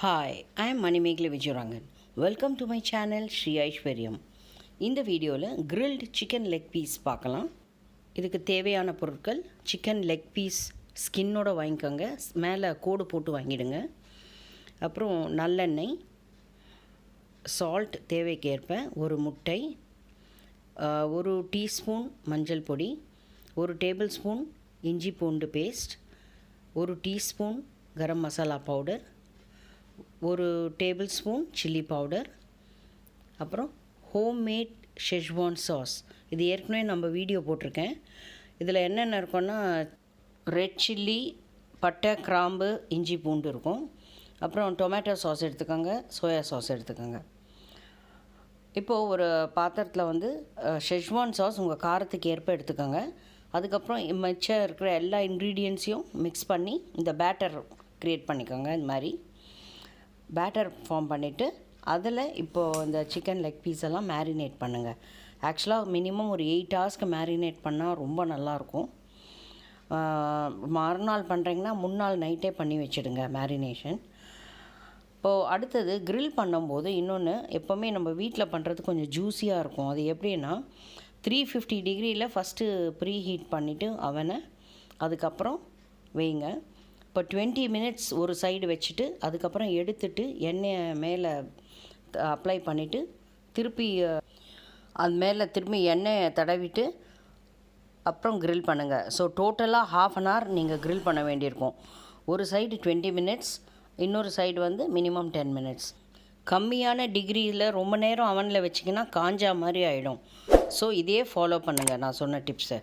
Hi, I am Manimegli Vijayarangan. Welcome to my channel Shri Aishwaryam. இந்த வீடியோவில் grilled chicken leg piece பார்க்கலாம். இதுக்கு தேவையான பொருட்கள் சிக்கன் லெக் பீஸ் ஸ்கின்னோட வாங்கிக்கோங்க, மேலே கோடு போட்டு வாங்கிடுங்க. அப்புறம் நல்லெண்ணெய், சால்ட் தேவைக்கேற்ப, ஒரு முட்டை, ஒரு டீஸ்பூன் மஞ்சள் பொடி, ஒரு டேபிள் ஸ்பூன் இஞ்சி பூண்டு பேஸ்ட், ஒரு டீஸ்பூன் கரம் மசாலா பவுடர், ஒரு டேபிள் ஸ்பூன் சில்லி பவுடர், அப்புறம் ஹோம்மேட் ஷெஸ்வான் சாஸ். இது ஏற்கனவே நம்ம வீடியோ போட்டிருக்கேன். இதில் என்னென்ன இருக்குன்னா ரெட் சில்லி, பட்டை, கிராம்பு, இஞ்சி பூண்டு இருக்கும். அப்புறம் டொமேட்டோ சாஸ் எடுத்துக்கோங்க, சோயா சாஸ் எடுத்துக்கோங்க. இப்போது ஒரு பாத்திரத்தில் ஷெஸ்வான் சாஸ் உங்கள் காரத்துக்கு ஏற்ப எடுத்துக்கோங்க. அதுக்கப்புறம் மிச்சம் இருக்கிற எல்லா இன்க்ரீடியன்ஸையும் மிக்ஸ் பண்ணி இந்த பேட்டர் க்ரியேட் பண்ணிக்கோங்க. இந்த மாதிரி பேட்டர் ஃபார்ம் பண்ணிவிட்டு அதில் இப்போது இந்த சிக்கன் லெக் பீஸ் எல்லாம் மேரினேட் பண்ணுங்கள். ஆக்சுவலாக மினிமம் ஒரு 8 ஹவர்ஸ்க்கு மேரினேட் பண்ணால் ரொம்ப நல்லாயிருக்கும். மறுநாள் பண்ணுறீங்கன்னா முன்னாள் நைட்டே பண்ணி வச்சுடுங்க மேரினேஷன். இப்போது அடுத்தது க்ரில் பண்ணும்போது இன்னொன்று, எப்போவுமே நம்ம வீட்டில் பண்ணுறது கொஞ்சம் ஜூஸியாக இருக்கும். அது எப்படின்னா 350 டிகிரியில் ஃபஸ்ட்டு ப்ரீ ஹீட் பண்ணிவிட்டு அவனை அதுக்கப்புறம் வைங்க. இப்போ 20 மினிட்ஸ் ஒரு சைடு வச்சுட்டு அதுக்கப்புறம் எடுத்துட்டு எண்ணெயை மேலே அப்ளை பண்ணிவிட்டு திருப்பி அது மேலே திரும்பி எண்ணெயை தடவிட்டு அப்புறம் க்ரில் பண்ணுங்கள். ஸோ டோட்டலாக ½ அன் ஹவர் நீங்கள் க்ரில் பண்ண வேண்டியிருக்கும். ஒரு சைடு 20 மினிட்ஸ், இன்னொரு சைடு மினிமம் 10 மினிட்ஸ். கம்மியான டிகிரியில் ரொம்ப நேரம் அவனில் வச்சிங்கன்னா காஞ்சா மாதிரி ஆகிடும். ஸோ இதே ஃபாலோ பண்ணுங்கள் நான் சொன்ன டிப்ஸை.